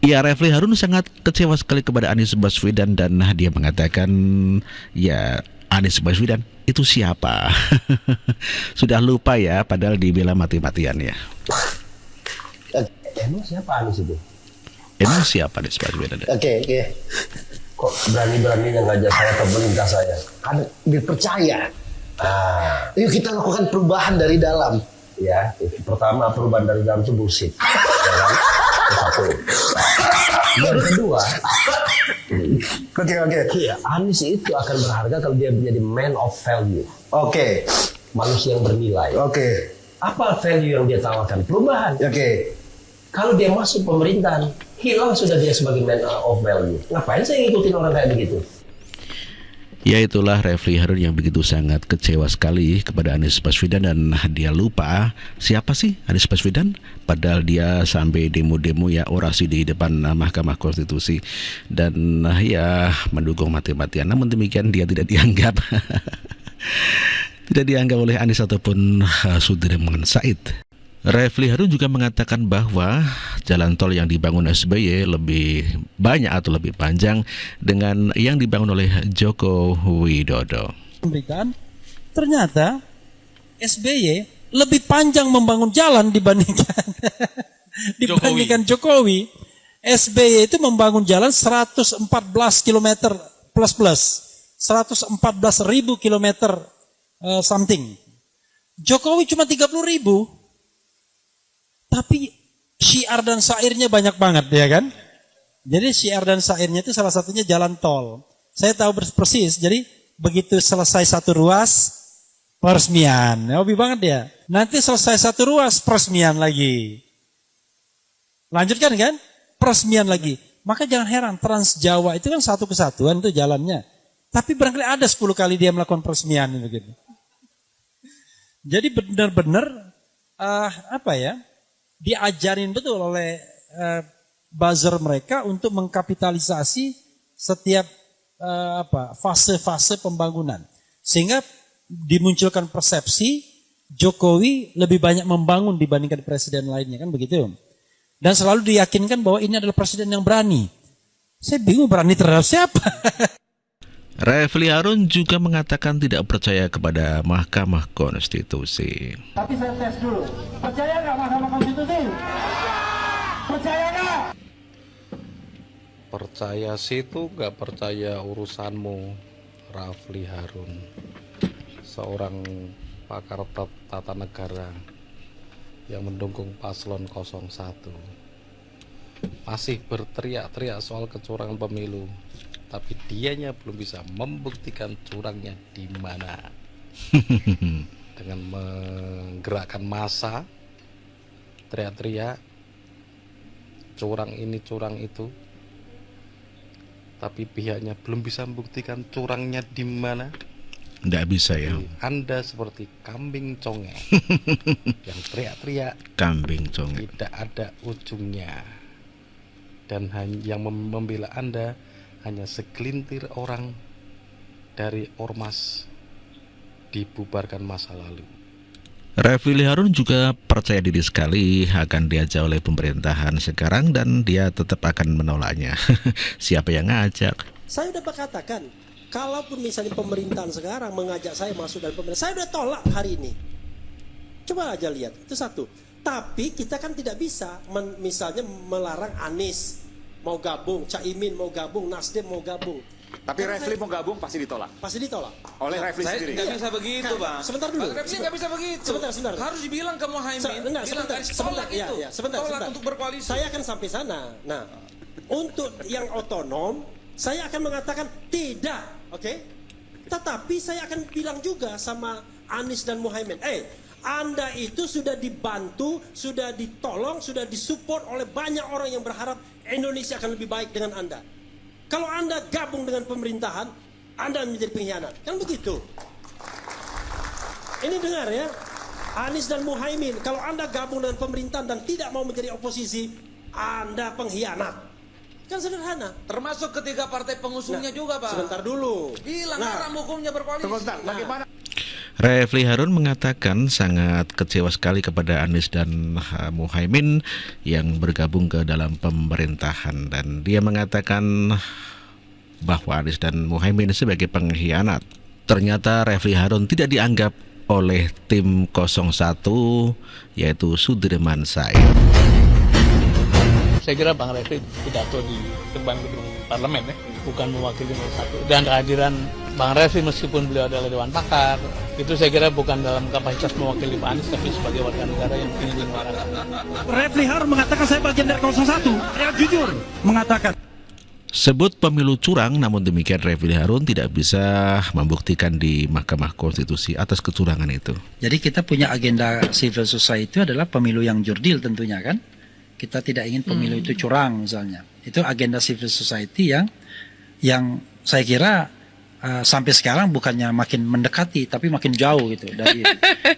Ya, Refli Harun sangat kecewa sekali kepada Anies Baswedan dan dia mengatakan, ya Anies Baswedan itu siapa? Sudah lupa ya, padahal dibela mati-matian ya. Emang siapa Anies itu? Emang siapa Anies Baswedan? Oke. Kok berani-beraninya ngajak saya ke pemerintah saya? Kan dipercaya. Yuk kita lakukan perubahan dari dalam. Ya, pertama perubahan dari dalam itu bullshit. Ya kan? Satu. Yang kedua, oke. Ya, Anies itu akan berharga kalau dia menjadi man of value. Oke. Manusia yang bernilai. Oke. Apa value yang dia tawarkan? Perubahan. Oke. Kalau dia masuk pemerintahan, hilang sudah dia sebagai man of value. Ngapain saya ngikutin orang kayak begitu? Ya, itulah Refli Harun yang begitu sangat kecewa sekali kepada Anies Baswedan dan dia lupa siapa sih Anies Baswedan, padahal dia sampai demo-demo ya, orasi di depan Mahkamah Konstitusi dan ya mendukung mati-matian. Namun demikian dia tidak dianggap tidak dianggap oleh Anies ataupun Sudirman Said. Refli Harun juga mengatakan bahwa jalan tol yang dibangun SBY lebih banyak atau lebih panjang dengan yang dibangun oleh Joko Widodo. Ternyata SBY lebih panjang membangun jalan dibandingkan Jokowi. SBY itu membangun jalan 114 km plus 114.000 km something. Jokowi cuma 30.000. Tapi syiar dan syairnya banyak banget ya kan. Jadi syiar dan syairnya itu salah satunya jalan tol. Saya tahu persis. Jadi begitu selesai satu ruas peresmian. Hobi banget ya. Nanti selesai satu ruas peresmian lagi. Lanjutkan kan? Peresmian lagi. Maka jangan heran Trans Jawa itu kan satu kesatuan itu jalannya. Tapi barangkali ada 10 kali dia melakukan peresmian begitu. Jadi benar-benar diajarin betul oleh buzzer mereka untuk mengkapitalisasi setiap fase-fase pembangunan. Sehingga dimunculkan persepsi Jokowi lebih banyak membangun dibandingkan presiden lainnya, kan begitu. Dan selalu diyakinkan bahwa ini adalah presiden yang berani. Saya bingung berani terhadap siapa. Refli Harun juga mengatakan tidak percaya kepada Mahkamah Konstitusi. Tapi saya tes dulu, percaya nggak Mahkamah Konstitusi? Percaya nggak? Percaya situ nggak percaya urusanmu, Refli Harun. Seorang pakar tata negara yang mendukung paslon 01. Masih berteriak-teriak soal kecurangan pemilu. Tapi dianya belum bisa membuktikan curangnya di mana. Dengan menggerakkan massa, teriak-teriak, curang ini, curang itu. Tapi pihaknya belum bisa membuktikan curangnya di mana. Tidak bisa ya. Anda seperti kambing conge yang teriak-teriak, Kambing conge. tidak ada ujungnya. Dan yang membela Anda hanya segelintir orang dari ormas dibubarkan masa lalu. Refli Harun juga percaya diri sekali akan diajak oleh pemerintahan sekarang dan dia tetap akan menolaknya. Siapa yang ngajak? Saya udah berkatakan, kalaupun misalnya pemerintahan sekarang mengajak saya masuk dalam pemerintahan, saya udah tolak hari ini. Coba aja lihat, itu satu. Tapi kita kan tidak bisa misalnya melarang Anies mau gabung, Caimin mau gabung, Nasdem mau gabung. Tapi Refli mau gabung pasti ditolak. Pasti ditolak. Oleh Refli sendiri. Nggak bisa begitu, Bang. Sebentar dulu. Refli nggak bisa begitu. Sebentar. Harus dibilang ke Muhaimin. Sebentar. Untuk berkoalisi. Saya akan sampai sana. Nah, untuk yang otonom, saya akan mengatakan tidak, oke? Tetapi saya akan bilang juga sama Anies dan Muhaimin, Anda itu sudah dibantu, sudah ditolong, sudah disupport oleh banyak orang yang berharap Indonesia akan lebih baik dengan Anda. Kalau Anda gabung dengan pemerintahan, Anda menjadi pengkhianat. Kan begitu. Ini dengar ya. Anies dan Muhaimin, kalau Anda gabung dengan pemerintahan dan tidak mau menjadi oposisi, Anda pengkhianat. Kan sederhana. Termasuk ketiga partai pengusungnya juga, Pak. Sebentar dulu. Bilang haram hukumnya berkoalisi. Sebentar, bagaimana? Refli Harun mengatakan sangat kecewa sekali kepada Anies dan Muhaimin yang bergabung ke dalam pemerintahan, dan dia mengatakan bahwa Anies dan Muhaimin sebagai pengkhianat. Ternyata Refli Harun tidak dianggap oleh tim 01, yaitu Sudirman Said. Saya kira Bang Refli pidato di depan gedung parlemen ya, bukan mewakili 01. Dan kehadiran Bang Refli meskipun beliau adalah Dewan Pakar, itu saya kira bukan dalam kapasitas mewakili Pak Anies, tapi sebagai warga negara yang ingin menyuarakan. Refli Harun mengatakan saya bagian dari 01. Saya jujur mengatakan. Sebut pemilu curang, namun demikian Refli Harun tidak bisa membuktikan di Mahkamah Konstitusi atas kecurangan itu. Jadi kita punya agenda civil society adalah pemilu yang jurdil tentunya kan. Kita tidak ingin pemilu itu curang misalnya. Itu agenda civil society yang saya kira sampai sekarang bukannya makin mendekati tapi makin jauh gitu dari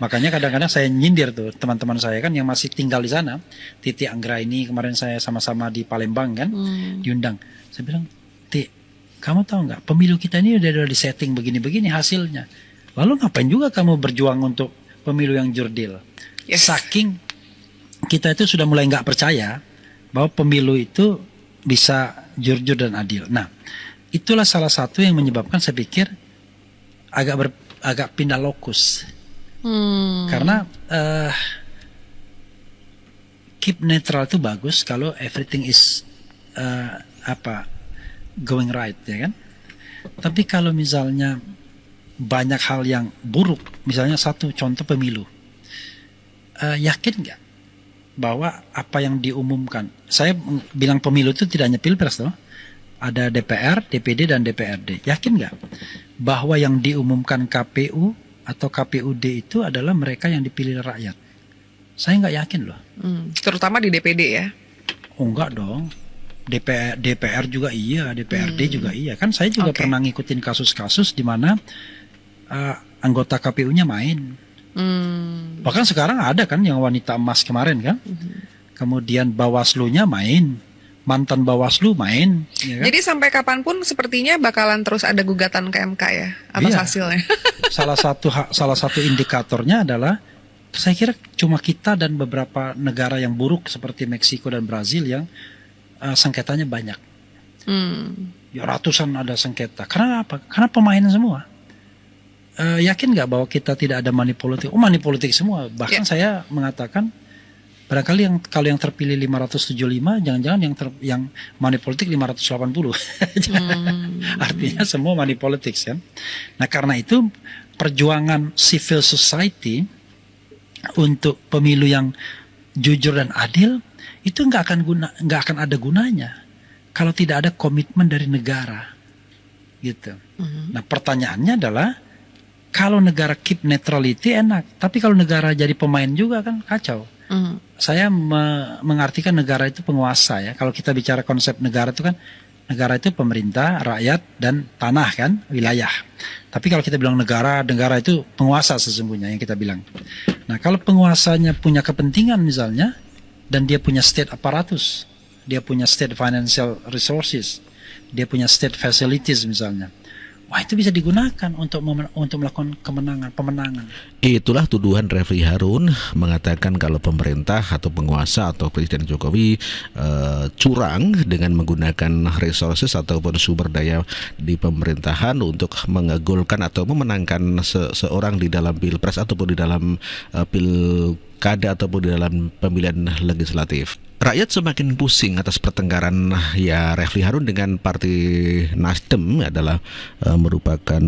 makanya kadang-kadang saya nyindir tuh teman-teman saya kan yang masih tinggal di sana. Titi Anggra ini kemarin saya sama-sama di Palembang kan diundang. Saya bilang, Ti, kamu tahu nggak pemilu kita ini udah di setting begini-begini hasilnya. Lalu ngapain juga kamu berjuang untuk pemilu yang jurdil? Saking kita itu sudah mulai nggak percaya bahwa pemilu itu bisa jujur dan adil. Nah, itulah salah satu yang menyebabkan saya pikir agak pindah lokus. Karena keep netral itu bagus kalau everything is going right ya kan. Tapi kalau misalnya banyak hal yang buruk, misalnya satu contoh pemilu, yakin nggak bahwa apa yang diumumkan, saya bilang pemilu itu tidak hanya pilpres loh, ada DPR, DPD dan DPRD. Yakin nggak bahwa yang diumumkan KPU atau KPUD itu adalah mereka yang dipilih rakyat? Saya nggak yakin loh. Terutama di DPD ya? Oh enggak dong. DPR juga iya, DPRD juga iya. Kan saya juga pernah ngikutin kasus-kasus di mana anggota KPU-nya main. Bahkan sekarang ada kan yang wanita emas kemarin kan. Kemudian Bawaslu-nya main, mantan Bawaslu main. Ya kan? Jadi sampai kapanpun sepertinya bakalan terus ada gugatan ke MK ya atas hasilnya. Salah satu indikatornya adalah saya kira cuma kita dan beberapa negara yang buruk seperti Meksiko dan Brazil yang sengketanya banyak. Ya, ratusan ada sengketa. Karena apa? Karena pemain semua. Yakin nggak bahwa kita tidak ada money politik? Oh, money politik semua. Bahkan saya mengatakan barangkali kalau yang terpilih 575, jangan-jangan yang money politik 580. Artinya semua money politics kan. Nah, karena itu perjuangan civil society untuk pemilu yang jujur dan adil itu nggak akan ada gunanya kalau tidak ada komitmen dari negara, gitu. Nah, pertanyaannya adalah kalau negara keep neutrality enak, tapi kalau negara jadi pemain juga kan kacau. Saya mengartikan negara itu penguasa ya. Kalau kita bicara konsep negara itu kan, negara itu pemerintah, rakyat, dan tanah kan, wilayah. Tapi kalau kita bilang negara itu penguasa sesungguhnya yang kita bilang. Nah, kalau penguasanya punya kepentingan misalnya, dan dia punya state apparatus, dia punya state financial resources, dia punya state facilities misalnya, wah itu bisa digunakan untuk melakukan pemenangan. Itulah tuduhan Refli Harun mengatakan kalau pemerintah atau penguasa atau Presiden Jokowi curang dengan menggunakan resources ataupun sumber daya di pemerintahan untuk mengegolkan atau memenangkan seorang di dalam pilpres ataupun di dalam pilkada ataupun di dalam pemilihan legislatif. Rakyat semakin pusing atas pertengkaran ya Refli Harun dengan Partai Nasdem adalah merupakan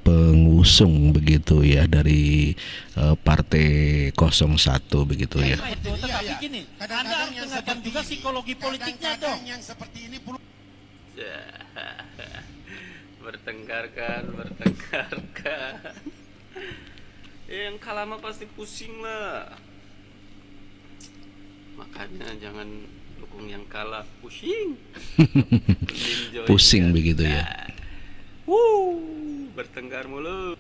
pengusung begitu ya dari Partai 01 begitu ya. Tetapi gini, Anda harus dengarkan juga psikologi politiknya dong. Yang seperti ini bertengkarkan. Yang kalah mah pasti pusing lah. Makanya jangan dukung yang kalah, pusing. Pusing begitu ya. Bertengkar mulu.